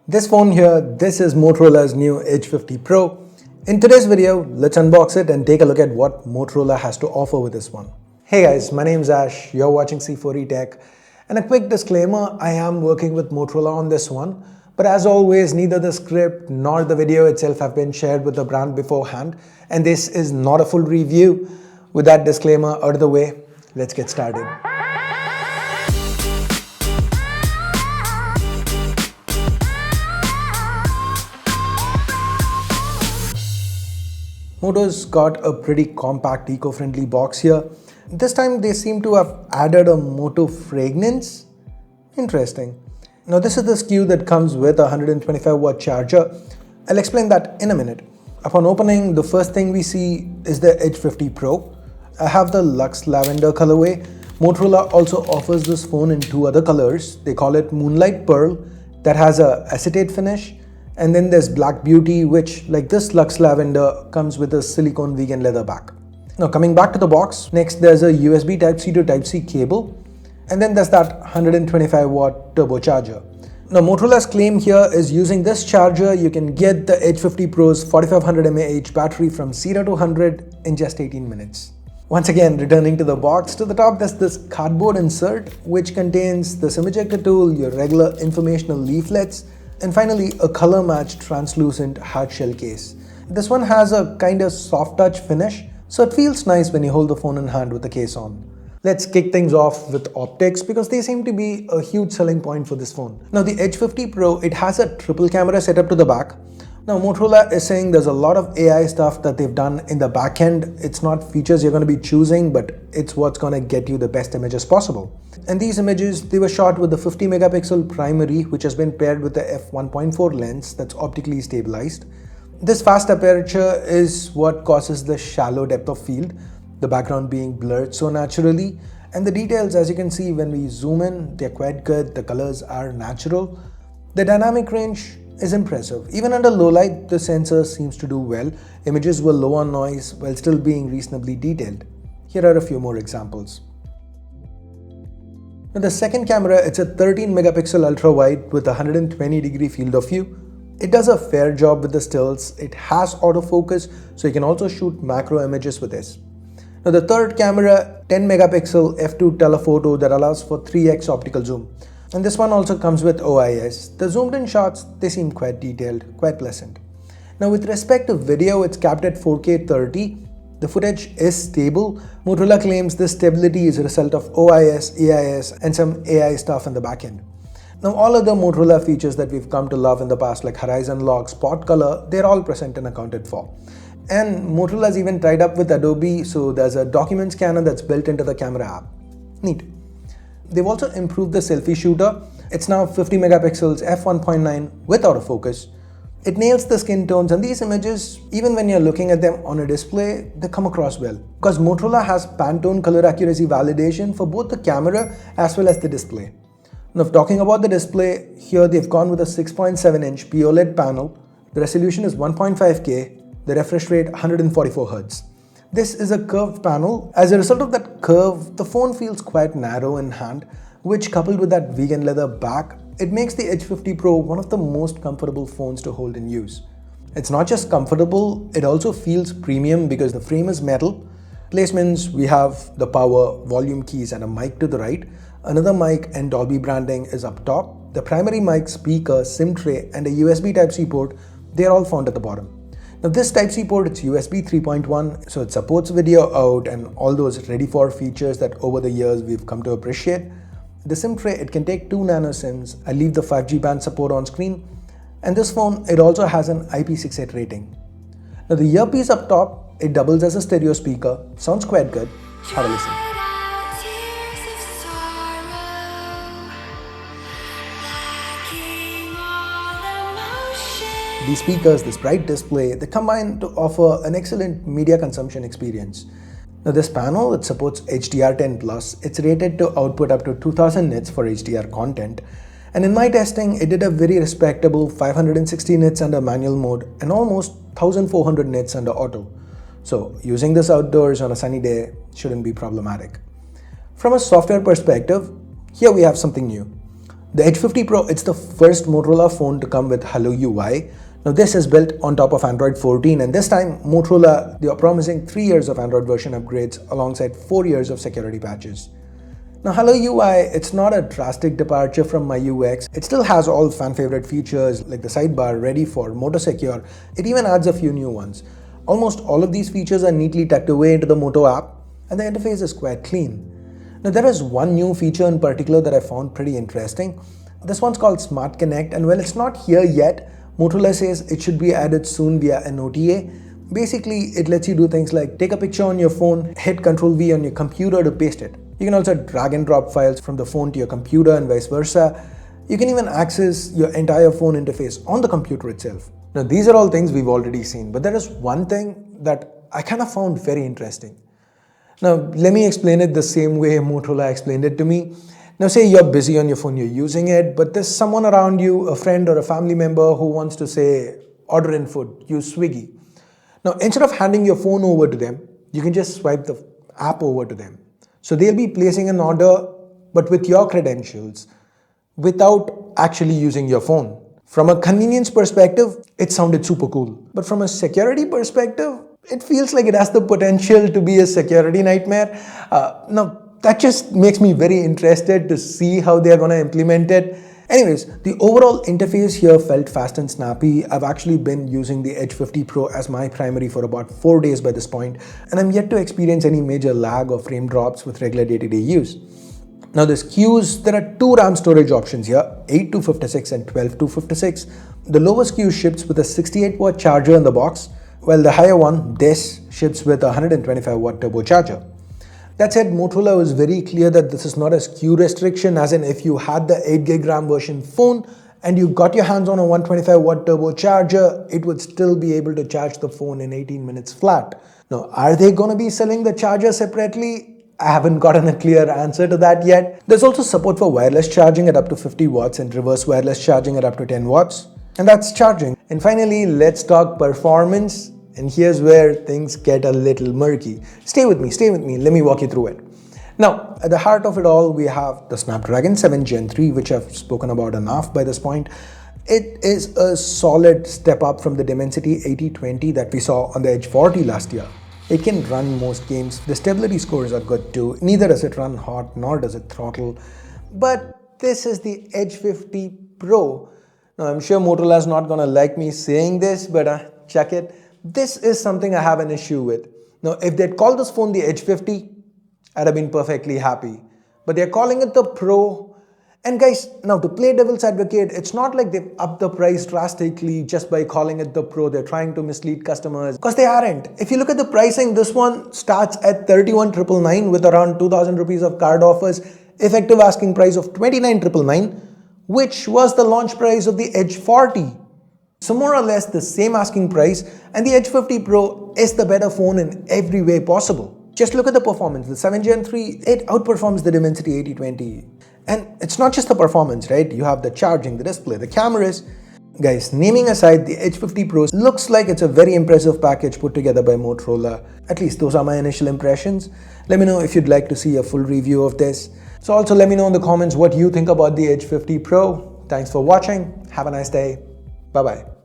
This phone here, this is Motorola's new Edge 50 Pro. In today's video, let's unbox it and take a look at what Motorola has to offer with this one. Hey guys, my name is Ash, you're watching C4E Tech. And a quick disclaimer, I am working with Motorola on this one. But as always, neither the script nor the video itself have been shared with the brand beforehand. And this is not a full review. With that disclaimer out of the way, let's get started. Moto's got a pretty compact, eco-friendly box here. This time they seem to have added a Moto fragrance. Interesting. Now this is the SKU that comes with a 125-watt charger. I'll explain that in a minute. Upon opening, the first thing we see is the Edge 50 Pro. I have the Luxe Lavender colorway. Motorola also offers this phone in two other colors. They call it Moonlight Pearl, that has a acetate finish. And then there's Black Beauty, which, like this Luxe Lavender, comes with a silicone vegan leather back. Now coming back to the box, next there's a USB Type-C to Type-C cable. And then there's that 125-watt turbocharger. Now Motorola's claim here is using this charger, you can get the Edge 50 Pro's 4500 mAh battery from 0 to 100 in just 18 minutes. Once again, returning to the box, to the top there's this cardboard insert, which contains the SIM ejector tool, your regular informational leaflets, and finally, a color-matched translucent hard shell case. This one has a kind of soft touch finish, so it feels nice when you hold the phone in hand with the case on. Let's kick things off with optics because they seem to be a huge selling point for this phone. Now the Edge 50 Pro, it has a triple camera setup to the back. Now Motorola is saying there's a lot of AI stuff that they've done in the back end. It's not features you're going to be choosing, but it's what's going to get you the best images possible. And these images, they were shot with the 50 megapixel primary, which has been paired with the f1.4 lens that's optically stabilized. This fast aperture is what causes the shallow depth of field, the background being blurred so naturally. And the details, as you can see when we zoom in, they're quite good. The colors are natural. The dynamic range is impressive. Even under low light, the sensor seems to do well. Images were low on noise while still being reasonably detailed. Here are a few more examples. Now the second camera, it's a 13 megapixel ultra wide with a 120-degree field of view. It does a fair job with the stills. It has autofocus, so you can also shoot macro images with this. Now the third camera, 10 megapixel f2 telephoto that allows for 3x optical zoom. And this one also comes with OIS. The zoomed in shots, they seem quite detailed, quite pleasant. Now with respect to video, it's capped at 4K 30. The footage is stable. Motorola claims this stability is a result of OIS, AIS, and some AI stuff in the backend. Now all other Motorola features that we've come to love in the past, like Horizon Lock, Spot Color, they're all present and accounted for. And Motorola's even tied up with Adobe, so there's a document scanner that's built into the camera app. Neat. They've also improved the selfie shooter. It's now 50 megapixels f1.9 with autofocus. It nails the skin tones, and these images, even when you're looking at them on a display, they come across well. Because Motorola has Pantone color accuracy validation for both the camera as well as the display. Now talking about the display, here they've gone with a 6.7-inch POLED panel. The resolution is 1.5K, the refresh rate 144 Hz. This is a curved panel. As a result of that curve, the phone feels quite narrow in hand, which coupled with that vegan leather back, it makes the Edge 50 Pro one of the most comfortable phones to hold in use. It's not just comfortable, it also feels premium because the frame is metal. Placements, we have the power, volume keys and a mic to the right. Another mic and Dolby branding is up top. The primary mic, speaker, SIM tray and a USB Type-C port, they're all found at the bottom. Now this Type-C port, it's USB 3.1, so it supports video out and all those ready for features that over the years we've come to appreciate. The SIM tray, it can take 2 nano SIMs. I leave the 5G band support on screen. And this phone, it also has an IP68 rating. Now the earpiece up top, it doubles as a stereo speaker. Sounds quite good. Have a listen. These speakers, this bright display, they combine to offer an excellent media consumption experience. Now this panel, it supports HDR10+. It's rated to output up to 2000 nits for HDR content. And in my testing, it did a very respectable 560 nits under manual mode and almost 1400 nits under auto. So using this outdoors on a sunny day shouldn't be problematic. From a software perspective, here we have something new. The Edge 50 Pro, it's the first Motorola phone to come with Hello UI. Now this is built on top of Android 14, and this time Motorola, they are promising 3 years of Android version upgrades alongside 4 years of security patches. Now Hello UI, it's not a drastic departure from my UX. It still has all fan favorite features like the sidebar ready for Moto Secure. It even adds a few new ones. Almost all of these features are neatly tucked away into the Moto app, and the interface is quite clean. Now there is one new feature in particular that I found pretty interesting. This one's called Smart Connect, and while it's not here yet, Motorola says it should be added soon via an OTA. Basically, it lets you do things like take a picture on your phone, hit Ctrl V on your computer to paste it. You can also drag and drop files from the phone to your computer and vice versa. You can even access your entire phone interface on the computer itself. Now these are all things we've already seen, but there is one thing that I kind of found very interesting. Now, let me explain it the same way Motorola explained it to me. Now, say you're busy on your phone, you're using it, but there's someone around you, a friend or a family member who wants to say, order in food, use Swiggy. Now, instead of handing your phone over to them, you can just swipe the app over to them. So they'll be placing an order, but with your credentials, without actually using your phone. From a convenience perspective, it sounded super cool. But from a security perspective, it feels like it has the potential to be a security nightmare. Now, that just makes me very interested to see how they're going to implement it. Anyways, the overall interface here felt fast and snappy. I've actually been using the Edge 50 Pro as my primary for about 4 days by this point, and I'm yet to experience any major lag or frame drops with regular day-to-day use. Now the SKUs, there are 2 RAM storage options here, 8/256 and 12/256. The lower SKU ships with a 68-watt charger in the box, while the higher one, this, ships with a 125-watt turbocharger. That said, Motorola was very clear that this is not a SKU restriction, as in if you had the 8GB RAM version phone and you got your hands on a 125-watt turbocharger, it would still be able to charge the phone in 18 minutes flat. Now, are they going to be selling the charger separately? I haven't gotten a clear answer to that yet. There's also support for wireless charging at up to 50 watts and reverse wireless charging at up to 10 watts. And that's charging. And finally, let's talk performance. And here's where things get a little murky. Stay with me, let me walk you through it. Now, at the heart of it all, we have the Snapdragon 7 Gen 3, which I've spoken about enough by this point. It is a solid step up from the Dimensity 8020 that we saw on the Edge 40 last year. It can run most games. The stability scores are good too. Neither does it run hot, nor does it throttle. But this is the Edge 50 Pro. Now, I'm sure Motorola is not going to like me saying this, but check it. This is something I have an issue with. Now, if they'd called this phone the Edge 50, I'd have been perfectly happy. But they're calling it the Pro. And guys, now to play devil's advocate, it's not like they've upped the price drastically just by calling it the Pro. They're trying to mislead customers, because they aren't. If you look at the pricing, this one starts at 31,999 with around 2,000 rupees of card offers, effective asking price of 29,999, which was the launch price of the Edge 40. So more or less the same asking price, and the Edge 50 Pro is the better phone in every way possible. Just look at the performance. The 7 Gen 3, it outperforms the Dimensity 8020. And it's not just the performance, right? You have the charging, the display, the cameras. Guys, naming aside, the Edge 50 Pro looks like it's a very impressive package put together by Motorola. At least those are my initial impressions. Let me know if you'd like to see a full review of this. So also let me know in the comments what you think about the Edge 50 Pro. Thanks for watching. Have a nice day. Bye-bye.